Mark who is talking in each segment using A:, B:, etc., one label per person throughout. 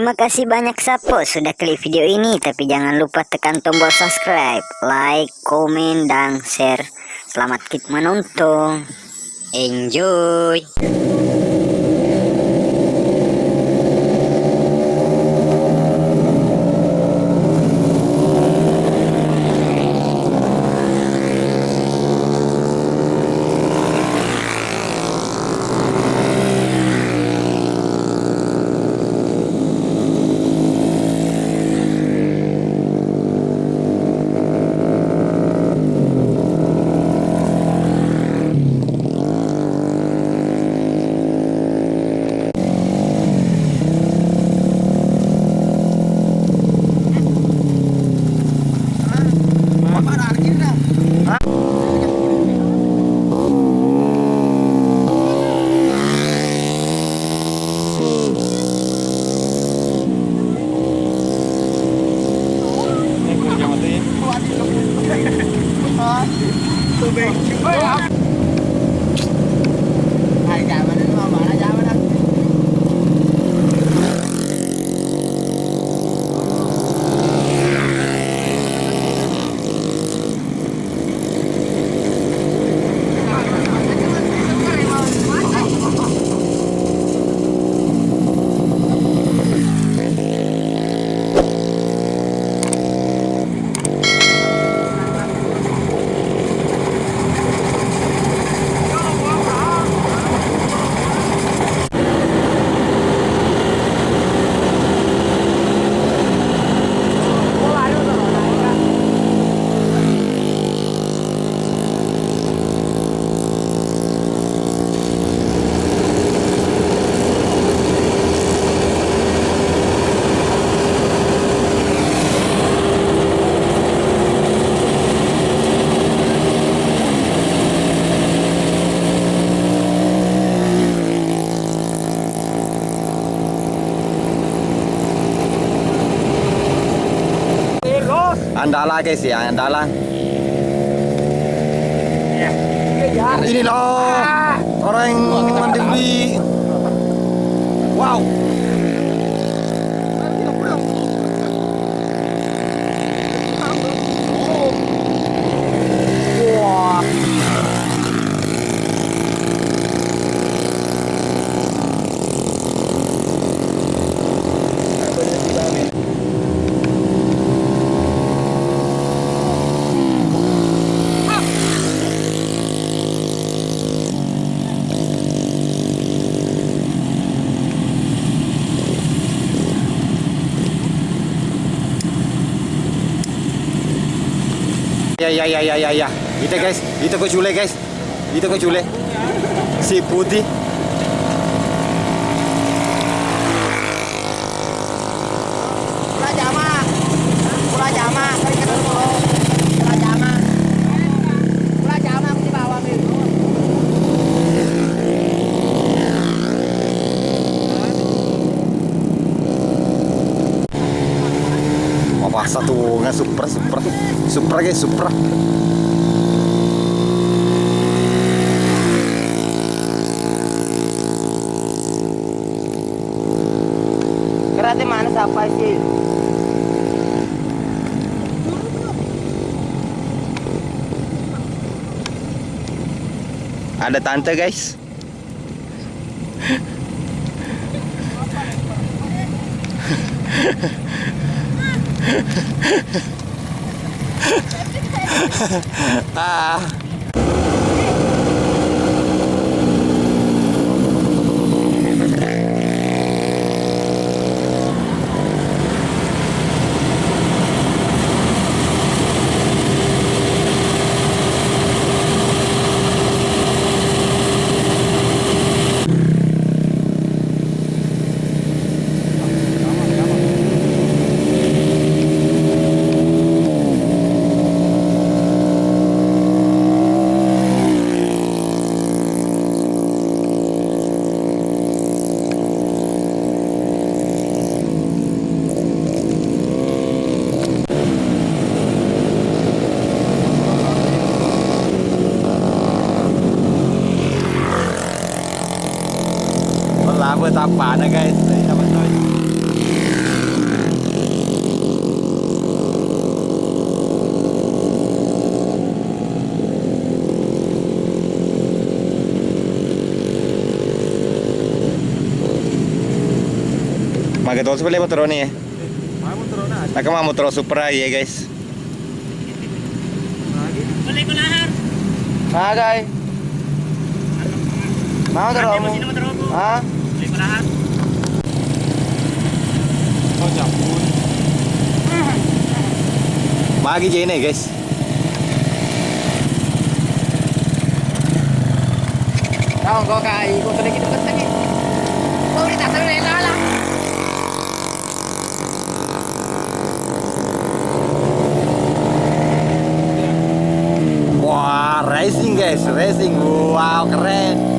A: Terima kasih banyak Sapo sudah klik video ini, tapi jangan lupa tekan tombol subscribe, like, komen, dan share. Selamat menonton. Enjoy.
B: Andala guys ya, Andala. Ini loh orang yang mandiri. Wow. Wah. Ya. Itu guys, itu ke Jule guys. Itu ke Jule. Si putih. Wah, satu nggak super guys, super.
C: Kerate mana siapa sih?
B: Ada tante guys. Ah. Wala, buat apa na guys? Ay, naman tolong sebelah motor nih ya. Nah, motor Supra ya guys.
C: Agay. Mau terus mo? Ha?
B: Bagi aja ini guys.
C: Tahu kau kai, kau tadi kita tadi. Kau ni tak tahu lela lah.
B: Wah, racing guys, racing. Wow, keren.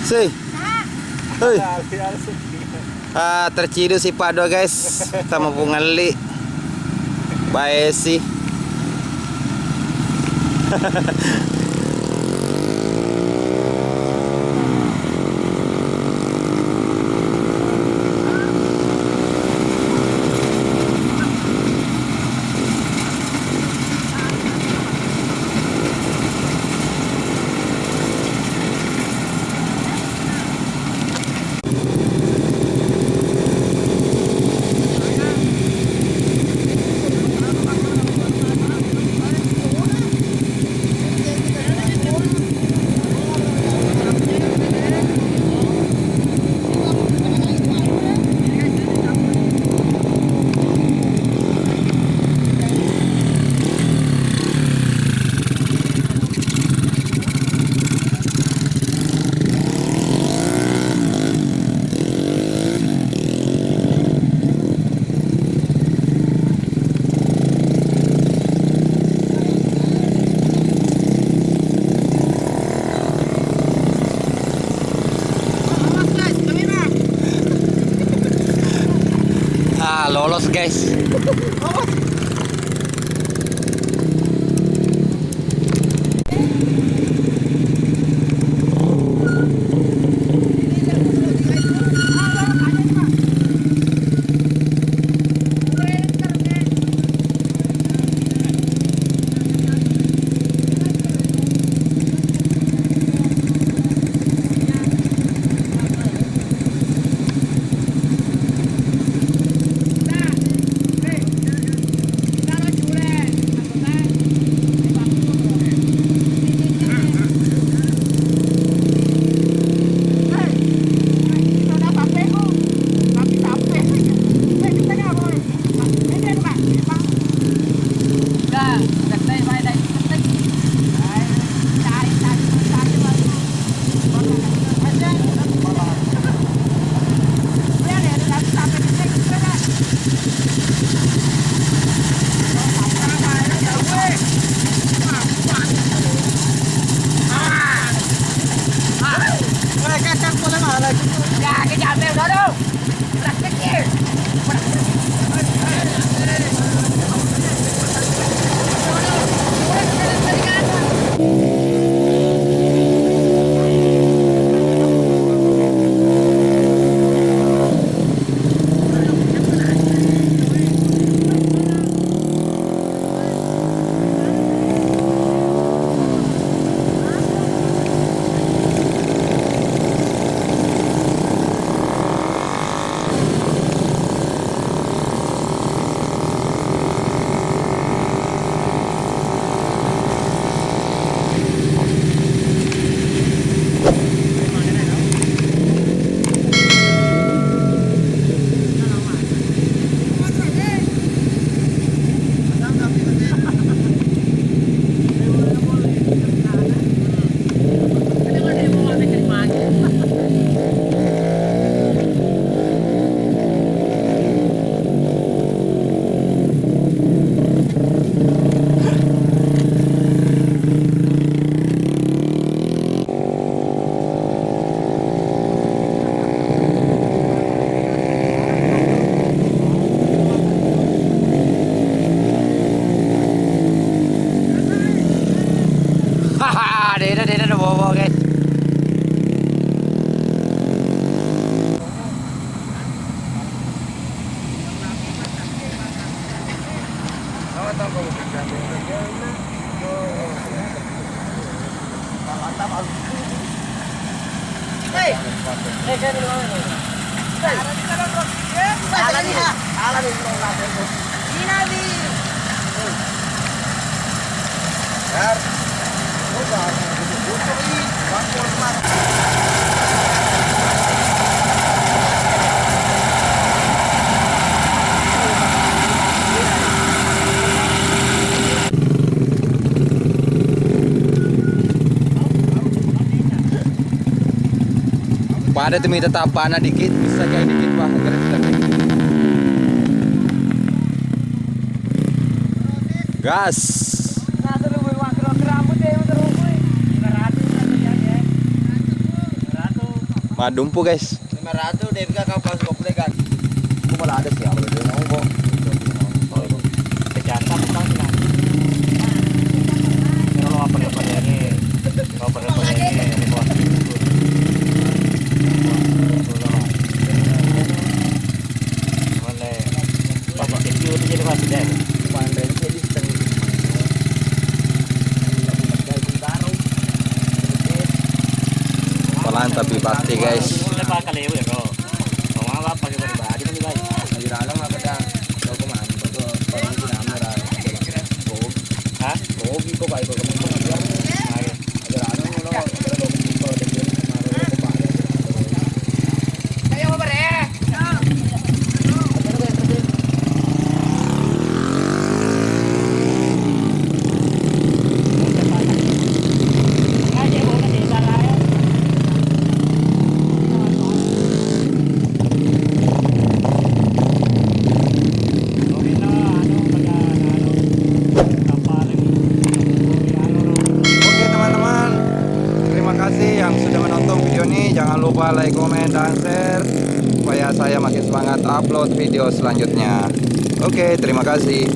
B: Si. Hei. Terciduk si Pado guys sama Pungali. Baik sih. Lolos guys. Pada demi tetap panah dikit, bisa kayak dikit pak. Gas. Madumpu guys.
C: 500 deh kau pas koplekan.
B: Aku malah ada sih, kalau dia mau kok.
C: Kejantan bukan sih. Kalau apa ini? Kalau pada ini repot. Boleh. Bapak kecil itu jadi masih deh.
B: Pandai jadi setengah. Pelan tapi pasti guys.
C: Kita pakai lewe kok. Mau apa pakai pribadi kan baik.
B: Di dalam apa dah? Kau kemana? Kau pergi di dalam ada.
C: Hah?
B: Kau gitu baik kau kemana? Yang sudah menonton video ini, jangan lupa like, komen, dan share supaya saya makin semangat upload video selanjutnya. Oke, terima kasih.